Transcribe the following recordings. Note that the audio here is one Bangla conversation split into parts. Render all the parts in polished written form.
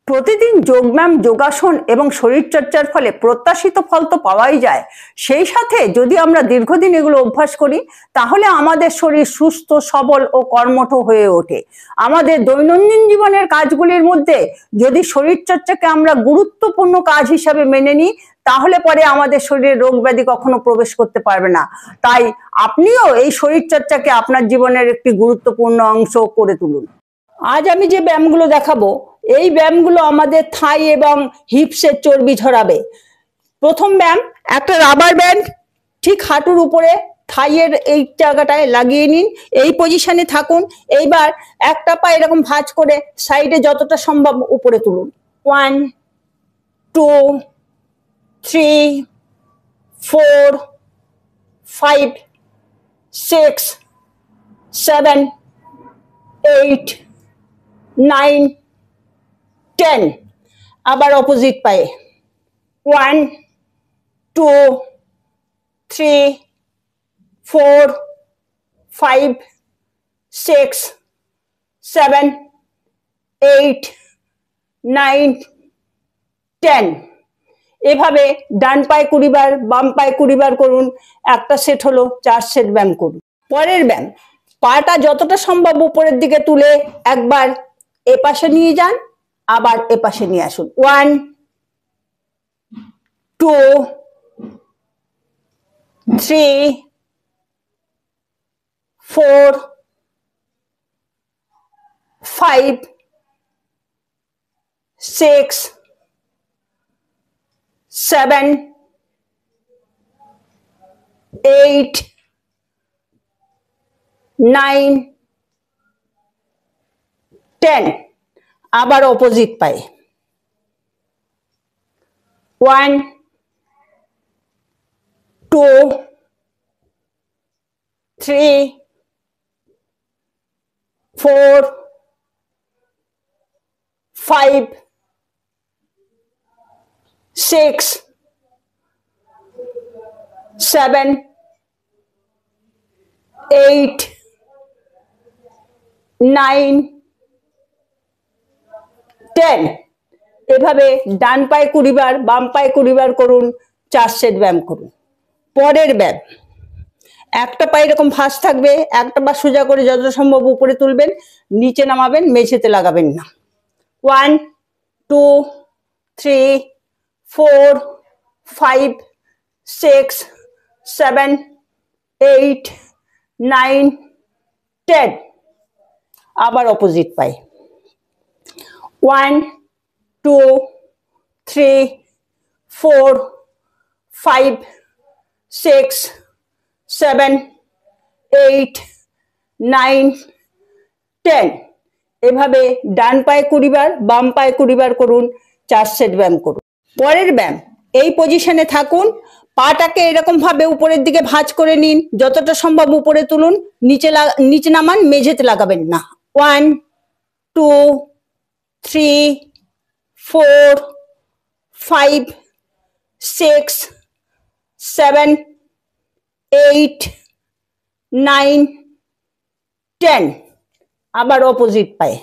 প্রতিদিন যোগব্যায়াম, যোগাসন এবং শরীরচর্চার ফলে প্রত্যাশিত ফল তো পাওয়াই যায়, সেই সাথে যদি আমরা দীর্ঘদিন এগুলো অভ্যাস করি তাহলে আমাদের শরীর সুস্থ, সবল ও কর্মঠ হয়ে ওঠে। আমাদের দৈনন্দিন জীবনের কাজগুলির মধ্যে যদি শরীরচর্চাকে আমরা গুরুত্বপূর্ণ কাজ হিসাবে মেনে নিই তাহলে পরে আমাদের শরীরে রোগ ব্যাধি কখনো প্রবেশ করতে পারবে না। তাই আপনিও এই শরীরচর্চাকে আপনার জীবনের একটি গুরুত্বপূর্ণ অংশ করে তুলুন। আজ আমি যে ব্যায়ামগুলো দেখাবো এই ব্যায়ামগুলো আমাদের থাই এবং হিপসের চর্বি ঝরাবে। প্রথম ব্যায়াম, একটা রাবার ব্যান্ড ঠিক হাঁটুর উপরে থাইয়ের এই জায়গাটায় লাগিয়ে নিন, এই পজিশনে থাকুন। এইবার একটা পা এরকম ভাঁজ করে সাইডে যতটা সম্ভব উপরে তুলুন। 1 2 3 4 5 6 7 8 9 10। আবার অপোজিট পায়ে 1 2 3 4 5 6 7 8 9 10। এভাবে ডান পায়ে 20 বার, বাম পায়ে 20 বার করুন। একটা সেট হলো 4 সেট ব্যায়াম করুন। পরের ব্যায়াম, পাটা যতটা সম্ভব উপরের দিকে তুলে একবার এপাশে নিয়ে যান, আবার এপাশে নিয়ে আসুন। 1 2 3 4 5 6 7 8 9 10। আবার অপোজিট পায়ে 1 2 3 4 5 6 7 8 9 10। এভাবে ডান পায়ে 20 বার, বাম পায়ে 20 বার করুন। 4 সেট ব্যায়াম করুন। পরের ব্যায়াম, একটা পায়ে এরকম ভাঁজ থাকবে, একটা পা সোজা করে যত সম্ভব উপরে তুলবেন, নিচে নামাবেন, মেঝেতে লাগাবেন না। 1 2 3 4 5 6 7 8 9 10। আবার অপোজিট পায়ে 1 2 3 4 5 6 7 8 9 10। এভাবে ডান পায়ে 20 বার, বাম পায়ে 20 বার করুন। 4 সেট ব্যায়াম করুন। পরের ব্যায়াম, এই পজিশনে থাকুন, পাটাকে এরকম ভাবে উপরের দিকে ভাঁজ করে নিন, যতটা সম্ভব উপরে তুলুন, নিচে নামান, মেঝেতে লাগাবেন না। 1 2 3 4 5 6 7 8 9 10। আবার অপোজিট পায়ে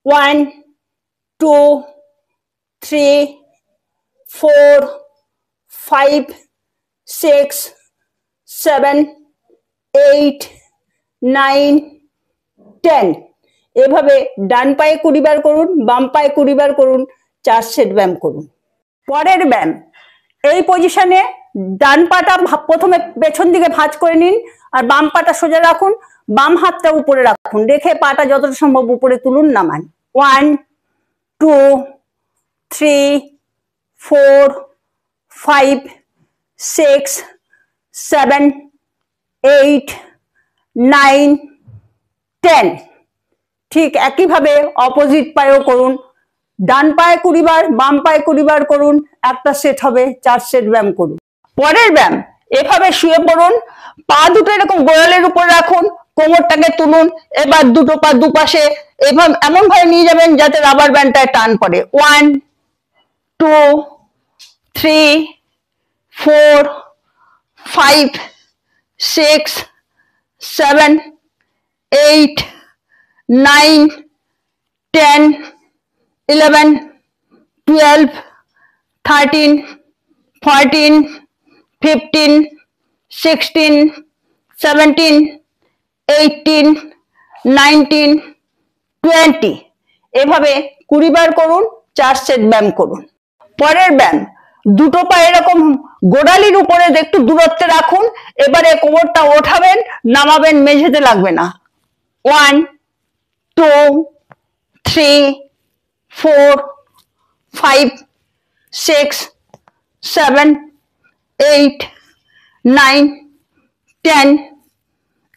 1 2 3 4 5 6 7 8 9 10। এভাবে ডান পায়ে 20 বার করুন, বাম পায়ে 20 বার করুন। 4 সেট ব্যায়াম করুন। পরের ব্যায়াম, এই পজিশনে ডান পাটা প্রথমে পেছন দিকে ভাঁজ করে নিন, আর বাম পাটা সোজা রাখুন, বাম হাতটা উপরে রাখুন, রেখে পাটা যতটা সম্ভব উপরে তুলুন, নামান। 1 2 3 4 5 6 7 8 9 10। ঠিক একইভাবে অপোজিট পায়েও করুন। ডান পায়ে 20 বার, বাম পায়ে 20 বার করুন। একটা সেট হবে, 4 সেট ব্যায়াম করুন। পরের ব্যায়াম, এভাবে শুয়ে পড়ুন, পা দুটো এরকম গোড়ালির উপর রাখুন, কোমরটাকে তুলুন। এবার দুটো পা দুপাশে এভাবে এমন ভাবে নিয়ে যাবেন যাতে রাবার ব্যান্ডটায় টান পড়ে। 1 2 3 4 5 6 7 8 9 10 11, 12, 13, 14, 15, 16, 17, 18, 19, 20 এভাবে 20 বার করুন। 4 সেট ব্যায়াম করুন। পরের ব্যায়াম, দুটো পা এরকম গোড়ালির উপরে একটু দূরত্বে রাখুন। এবারে কোমরটা ওঠাবেন, নামাবেন, মেঝেতে লাগবে না। 1, 2, 3, 4, 5, 6, 7, 8, 9, 10,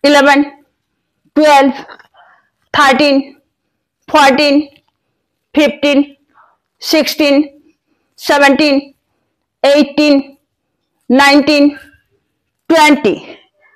11, 12, 13, 14, 15, 16, 17, 18, 19, 20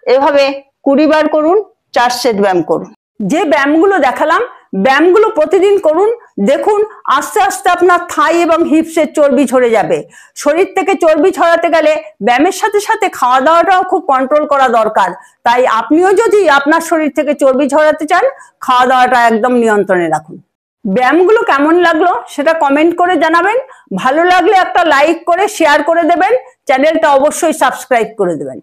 এভাবে 20 বার করুন। 4 সেট ব্যায়াম করুন। যে ব্যায়ামগুলো দেখালাম, ব্যায়ামগুলো প্রতিদিন করুন। দেখুন আস্তে আস্তে আপনার থাই এবং হিপসের চর্বি ঝরে যাবে। শরীর থেকে চর্বি ঝরাতে গেলে ব্যায়ামের সাথে সাথে খাওয়া দাওয়াটাও খুব কন্ট্রোল করা দরকার। তাই আপনিও যদি আপনার শরীর থেকে চর্বি ঝরাতে চান, খাওয়া দাওয়াটা একদম নিয়ন্ত্রণে রাখুন। ব্যায়ামগুলো কেমন লাগলো সেটা কমেন্ট করে জানাবেন। ভালো লাগলে একটা লাইক করে শেয়ার করে দেবেন। চ্যানেলটা অবশ্যই সাবস্ক্রাইব করে দেবেন।